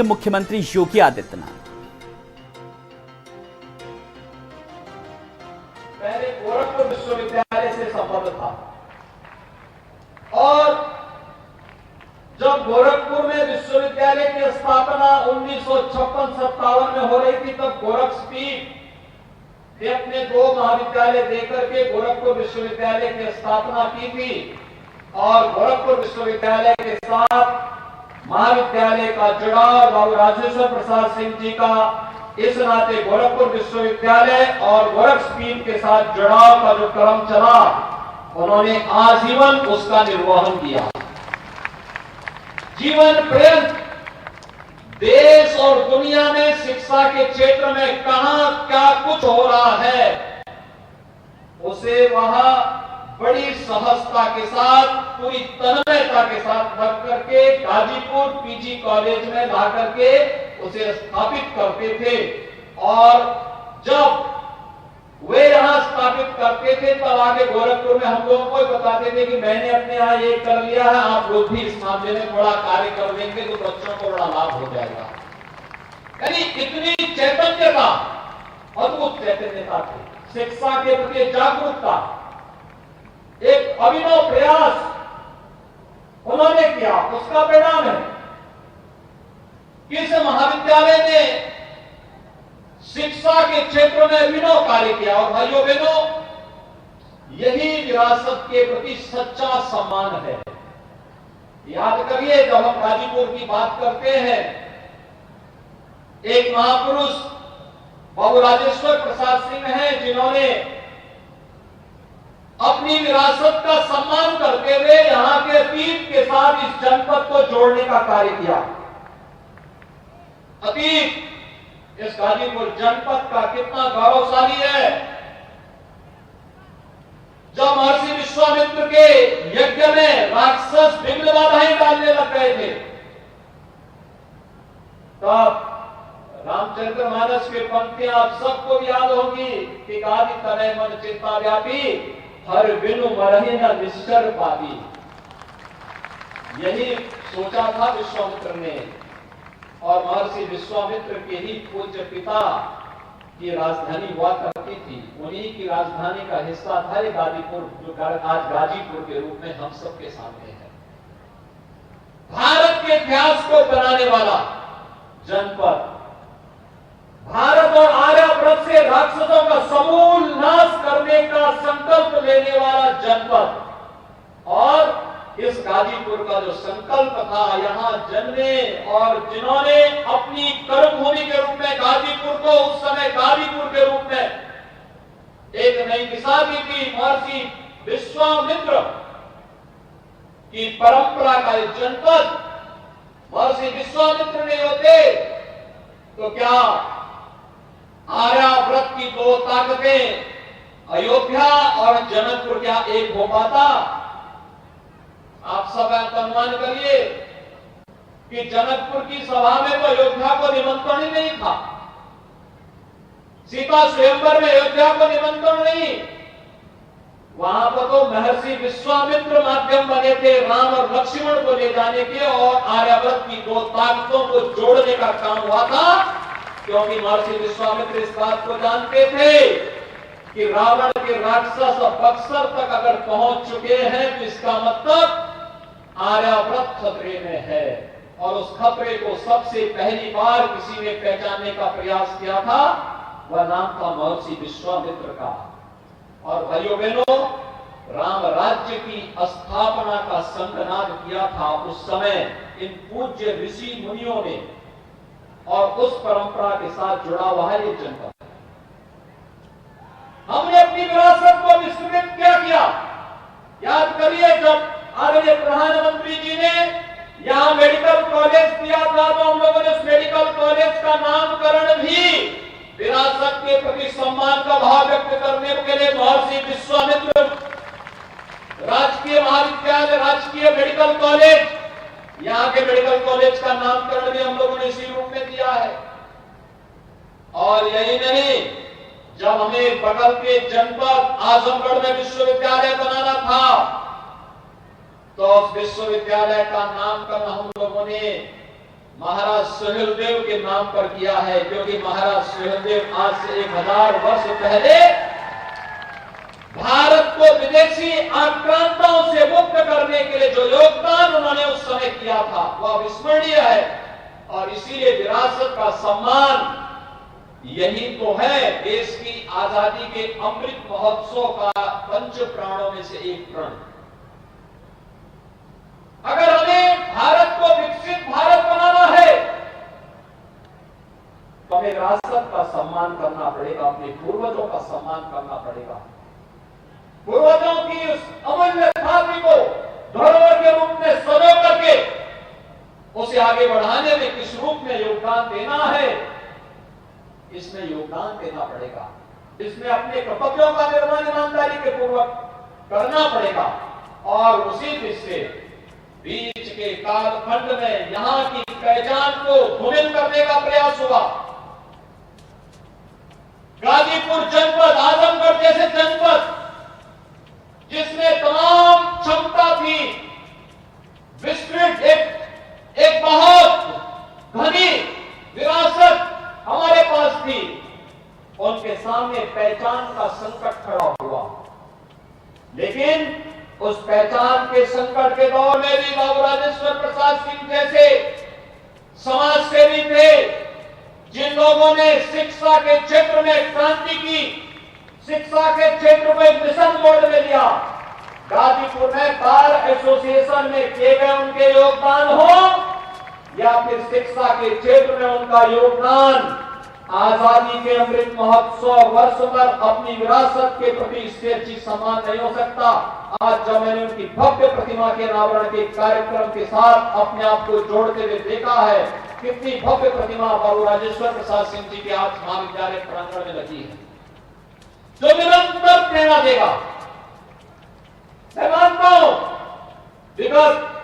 मुख्यमंत्री योगी आदित्यनाथ पहले गोरखपुर विश्वविद्यालय से संबंध था और जब गोरखपुर में विश्वविद्यालय की स्थापना 1956-57 में हो रही थी, तब गोरखपीठ ने अपने 2 महाविद्यालय देकर के गोरखपुर विश्वविद्यालय की स्थापना की थी और गोरखपुर विश्वविद्यालय के साथ महाविद्यालय का जुड़ाव बाबू राजेश्वर प्रसाद सिंह जी का, इस नाते गोरखपुर विश्वविद्यालय और गोरखपीठ के साथ जुड़ाव का जो क्रम चला, उन्होंने आजीवन उसका निर्वहन किया। जीवन पर्यंत देश और दुनिया में शिक्षा के क्षेत्र में कहां क्या कुछ हो रहा है, उसे वहां बड़ी सहजता के साथ, पूरी तन्मयता के साथ रख करके गाजीपुर पीजी कॉलेज में ला करके उसे स्थापित करते थे। और जब वे यहां स्थापित करते थे, तब आगे गोरखपुर में हम लोगों को बताते थे कि मैंने अपने यहां ये कर लिया है, आप लोग भी इस मामले में बड़ा कार्य कर लेंगे तो बच्चों को बड़ा लाभ हो जाएगा। यानी इतनी चैतन्यता, अद्भुत चैतन्यता थी, शिक्षा के प्रति जागरूकता, एक अभिनव प्रयास उन्होंने किया। उसका परिणाम है कि इस महाविद्यालय ने शिक्षा के क्षेत्र में अभिनव कार्य किया। और भाइयों बहनों, यही विरासत के प्रति सच्चा सम्मान है। याद करिए, जब हम गाजीपुर की बात करते हैं, एक महापुरुष बाबू राजेश्वर प्रसाद सिंह हैं, जिन्होंने अपनी विरासत का सम्मान करते हुए यहां के अतीत के साथ इस जनपद को जोड़ने का कार्य किया। अतीत इस गाजीपुर जनपद का कितना गौरवशाली है। जब महर्षि विश्वामित्र के यज्ञ में राक्षस विघ्न बाधाएं डालने लग गए थे, तब रामचरितमानस की पंक्तियां आप सबको याद होंगी कि आदि तनय मन चिंता व्यापी, हर बिनु मरहि न निश्चर पाती। यही सोचा था विश्वामित्र ने, और महर्षि विश्वामित्र के ही पूज्य पिता की राजधानी हुआ करती थी, उन्हीं की राजधानी का हिस्सा था ये गाजीपुर, जो आज गाजीपुर के रूप में हम सबके सामने है। भारत के इतिहास को बनाने वाला जनपद, भारत और आर्यव्रत से राक्षसों का समूल नाश करने का संकल्प लेने वाला जनपद, और इस गाजीपुर का जो संकल्प था, यहां जन्मे और जिन्होंने अपनी कर्मभूमि के रूप में गाजीपुर को, उस समय गाजीपुर के रूप में एक नई दिशा दी थी, महर्षि विश्वामित्र की परंपरा का जनपद महर्षि विश्वामित्र नहीं होते तो क्या आर्याव्रत की 2 ताकतें, अयोध्या और जनकपुर, क्या एक हो पाता? आप सब अनुमान करिए कि जनकपुर की सभा में तो अयोध्या को निमंत्रण ही नहीं था, सीता स्वयंवर में अयोध्या को निमंत्रण नहीं, वहां पर तो महर्षि विश्वामित्र माध्यम बने थे राम और लक्ष्मण को ले जाने के, और आर्याव्रत की 2 ताकतों को जोड़ने का काम हुआ था। क्योंकि महर्षि विश्वामित्र इस बात को जानते थे कि रावण के राक्षस बक्सर तक अगर पहुंच चुके हैं, तो इसका मतलब आर्याव्रत खतरे में है। और उस खतरे को सबसे पहली बार किसी ने पहचानने का प्रयास किया था, वह नाम था महर्षि विश्वामित्र का। और भाइयों बहनों, राम राज्य की स्थापना का संगनाद किया था उस समय इन पूज्य ऋषि मुनियों ने, और उस परंपरा के साथ जुड़ा हुआ है ये जनपद। हमने अपनी विरासत को विस्मृत क्या किया? याद करिए, जब आदरणीय प्रधानमंत्री जी ने यहां मेडिकल कॉलेज दिया था, तो हम लोगों ने उस मेडिकल कॉलेज का नामकरण भी विरासत के प्रति सम्मान का भाव व्यक्त करने के लिए महर्षि विश्वामित्र राजकीय महाविद्यालय, राजकीय मेडिकल कॉलेज, यहां के मेडिकल कॉलेज का नामकरण भी हम लोगों ने इसी रूप में दिया है। और यही नहीं, जब हमें बगल के जनपद आजमगढ़ में विश्वविद्यालय बनाना था, तो उस विश्वविद्यालय का नामकरण हम लोगों ने महाराज सुहेलदेव के नाम पर किया है, क्योंकि महाराज सुहेलदेव आज से 1000 वर्ष पहले भारत को विदेशी आक्रांताओं से मुक्त करने के लिए जो योगदान उन्होंने उस समय किया था वह अविस्मरणीय है। और इसीलिए विरासत का सम्मान यही तो है देश की आजादी के अमृत महोत्सव का पंच प्राणों में से एक प्रण। अगर हमें भारत को विकसित भारत बनाना है तो हमें विरासत का सम्मान करना पड़ेगा, अपने पूर्वजों का सम्मान करना पड़ेगा। पूर्वजों की उस अमूल्य धातु को धरोहर के रूप में सजो करके उसे आगे बढ़ाने में किस रूप में योगदान देना है, इसमें योगदान देना पड़ेगा। इसमें अपने कर्तव्यों का निर्वहन ईमानदारी के पूर्वक करना पड़ेगा। और उसी से बीच के कालखंड में यहां की पहचान को धूमिल करने का प्रयास हुआ। गाजीपुर जनपद, आजमगढ़ जैसे जनपद जिसमें तमाम क्षमता थी, विस्तृत एक बहुत घनी विरासत हमारे पास थी, उनके सामने पहचान का संकट खड़ा हुआ। लेकिन उस पहचान के संकट के दौर में भी बाबू राजेश्वर प्रसाद सिंह जैसे समाज सेवी थे, जिन लोगों ने शिक्षा के क्षेत्र में क्रांति की, शिक्षा के क्षेत्र को एक मिशन मोड में लिया। गाजीपुर में बार एसोसिएशन में किए गए उनके योगदान हो या फिर शिक्षा के क्षेत्र में उनका योगदान आजादी के अमृत महोत्सव वर्ष पर अपनी विरासत के प्रति इससे अच्छी सम्मान नहीं हो सकता। आज जब मैंने उनकी भव्य प्रतिमा के अनावरण के कार्यक्रम के साथ अपने आप को जोड़ते हुए देखा है, कितनी भव्य प्रतिमा बाबू राजेश्वर प्रसाद सिंह जी के आज महाविद्यालय प्रांगण में लगी है, जो निरंतर प्रेरणा देगा। मैं मानता हूं विगत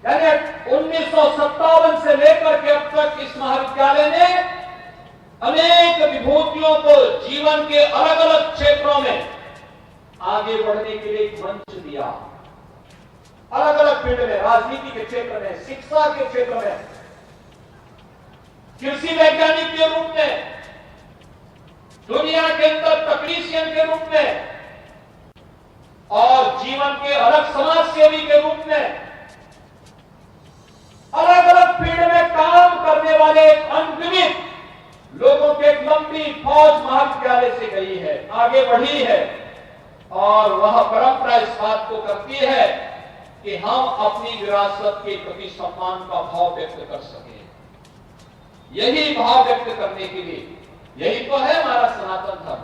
यानी 1957 से लेकर के अब तक इस महाविद्यालय ने अनेक विभूतियों को जीवन के अलग अलग क्षेत्रों में आगे बढ़ने के लिए एक मंच दिया। अलग अलग फील्ड में, राजनीति के क्षेत्र में, शिक्षा के क्षेत्र में, कृषि वैज्ञानिक के रूप में, दुनिया के अंदर तकनीशियन के रूप में और जीवन के अलग समाज सेवी के रूप में अलग अलग फील्ड में काम करने वाले अनगिनत लोगों की एक लंबी फौज महाविद्यालय से गई है, आगे बढ़ी है। और वह परंपरा इस बात को करती है कि हम अपनी विरासत के प्रति सम्मान का भाव व्यक्त कर सकें। यही भाव व्यक्त करने के लिए यही तो है हमारा सनातन धर्म।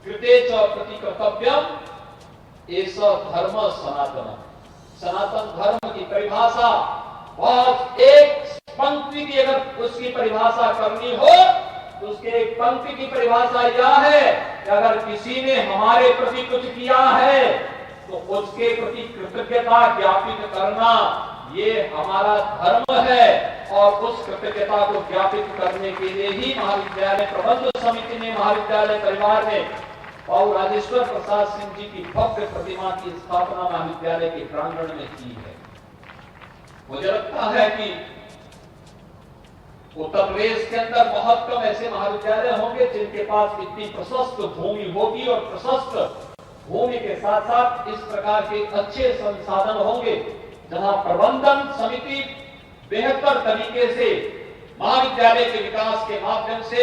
कृतेच प्रति कर्तव्यम एष धर्म सनातन। सनातन धर्म की परिभाषा बहुत, एक पंक्ति की अगर उसकी परिभाषा करनी हो तो उसके एक पंक्ति की परिभाषा यह है कि अगर किसी ने हमारे प्रति कुछ किया है तो उसके प्रति कृतज्ञता ज्ञापित करना ये हमारा धर्म है। और उस कृतज्ञता को ज्ञापित करने के लिए ही महाविद्यालय प्रबंध समिति ने, महाविद्यालय परिवार ने बाबू राजेश्वर प्रसाद सिंह जी की भव्य प्रतिमा की स्थापना महाविद्यालय के प्रांगण में की है। मुझे लगता है कि उत्तर प्रदेश के अंदर बहुत कम ऐसे महाविद्यालय होंगे जिनके पास इतनी प्रशस्त भूमि होगी और प्रशस्त भूमि के साथ साथ इस प्रकार के अच्छे संसाधन होंगे, जहां प्रबंधन समिति बेहतर तरीके से महाविद्यालय के विकास के माध्यम से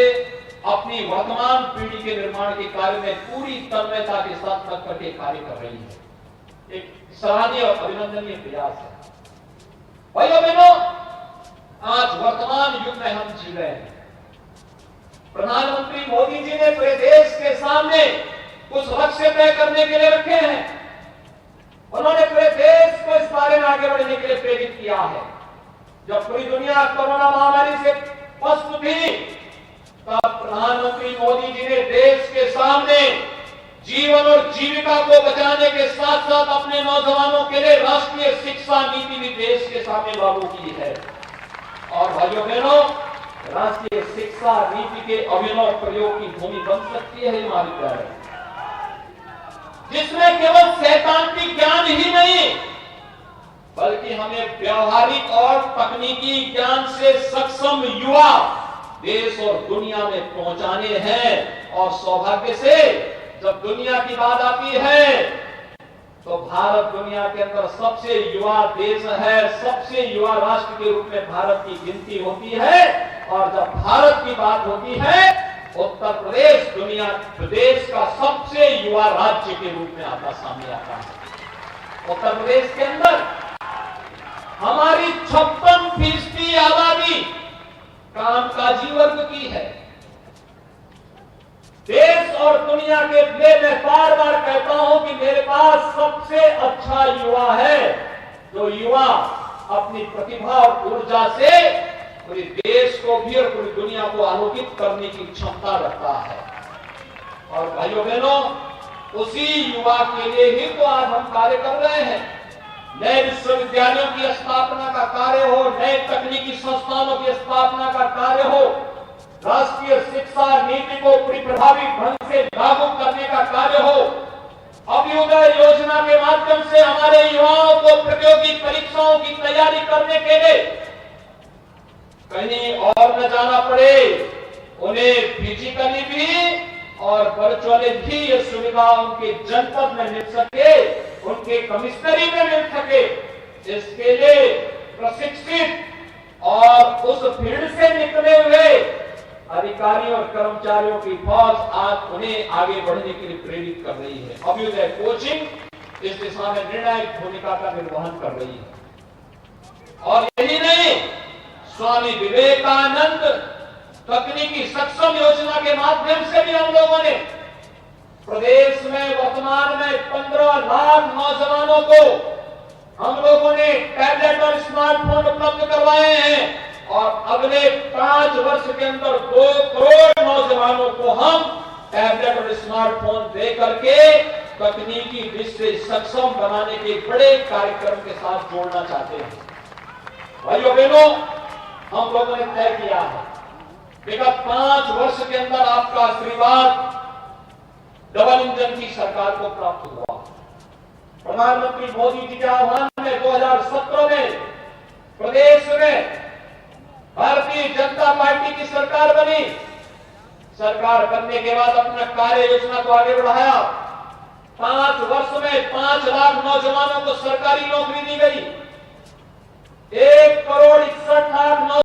अपनी वर्तमान पीढ़ी के निर्माण के कार्य में पूरी तन्मयता के साथ लग करके कार्य कर रही है। एक सराहनीय और अभिनंदनीय प्रयास है। भाइयों बहनों, आज वर्तमान युग में हम जी रहे हैं। प्रधानमंत्री मोदी जी ने पूरे देश के सामने कुछ लक्ष्य तय करने के लिए रखे हैं। उन्होंने पूरे देश को इस बारे में आगे बढ़ने के लिए प्रेरित किया है। जब पूरी दुनिया कोरोना महामारी से पस्त थी, तब प्रधानमंत्री मोदी जी ने देश के सामने जीवन और जीविका को बचाने के साथ साथ अपने नौजवानों के लिए राष्ट्रीय शिक्षा नीति भी देश के सामने लागू की है। और भाइयों बहनों, राष्ट्रीय शिक्षा नीति के अभिनव प्रयोग की भूमि बन सकती है महाविद्यालय, जिसमें केवल सैद्धांतिक ज्ञान ही नहीं बल्कि हमें व्यवहारिक और तकनीकी ज्ञान से सक्षम युवा देश और दुनिया में पहुंचाने हैं। और सौभाग्य से जब दुनिया की बात आती है तो भारत दुनिया के अंदर सबसे युवा देश है, सबसे युवा राष्ट्र के रूप में भारत की गिनती होती है। और जब भारत की बात होती है, उत्तर प्रदेश दुनिया प्रदेश का सबसे युवा राज्य के रूप में सामने आता है। उत्तर प्रदेश के अंदर हमारी 56% आबादी कामकाजी वर्ग की है। देश और दुनिया के लिए मैं बार बार कहता हूं कि मेरे पास सबसे अच्छा युवा है, जो युवा अपनी प्रतिभा और ऊर्जा से पूरे देश को भी और पूरी दुनिया को आलोकित करने की क्षमता रखता है। और भाइयों बहनों, उसी युवा के लिए ही तो आज हम कार्य कर रहे हैं। नए विश्वविद्यालयों की स्थापना का कार्य हो, नए तकनीकी संस्थानों की स्थापना का कार्य हो, राष्ट्रीय शिक्षा नीति को पूरी प्रभावी ढंग से लागू करने का कार्य हो, अभ्युदय योजना के माध्यम से हमारे युवाओं को प्रतियोगी परीक्षाओं की तैयारी करने के लिए कहीं और न जाना पड़े, उन्हें फिजिकली भी और वर्चुअली भी ये सुविधा उनके जनपद में मिल सके, उनके कमिश्नरी में मिल सके। इसके लिए प्रशिक्षित और उस फील्ड से निकले हुए अधिकारियों और कर्मचारियों की फौज आज उन्हें आगे बढ़ने के लिए प्रेरित कर रही है। अभ्युदय कोचिंग इस दिशा में निर्णायक भूमिका का निर्वहन कर रही है। और यही नहीं, स्वामी विवेकानंद तकनीकी सक्षम योजना के माध्यम से भी हम लोगों ने प्रदेश में वर्तमान में 15 लाख नौजवानों को हम लोगों ने टैबलेट और स्मार्टफोन उपलब्ध करवाए हैं। और अगले 5 वर्ष के अंदर 2 करोड़ नौजवानों को हम टैबलेट और स्मार्टफोन दे करके तकनीकी दृष्टि से सक्षम बनाने के बड़े कार्यक्रम के साथ जोड़ना चाहते हैं। भाइयों बहनों, हम लोगों ने तय किया है विगत 5 वर्ष के अंदर आपका आशीर्वाद डबल इंजन की सरकार को प्राप्त हुआ। प्रधानमंत्री मोदी जी के आह्वान में 2017 में प्रदेश में भारतीय जनता पार्टी की सरकार बनी। सरकार बनने के बाद अपना कार्य योजना को आगे बढ़ाया। 5 वर्ष में 5 लाख नौजवानों को सरकारी नौकरी दी गई। 1 करोड़ 61 लाख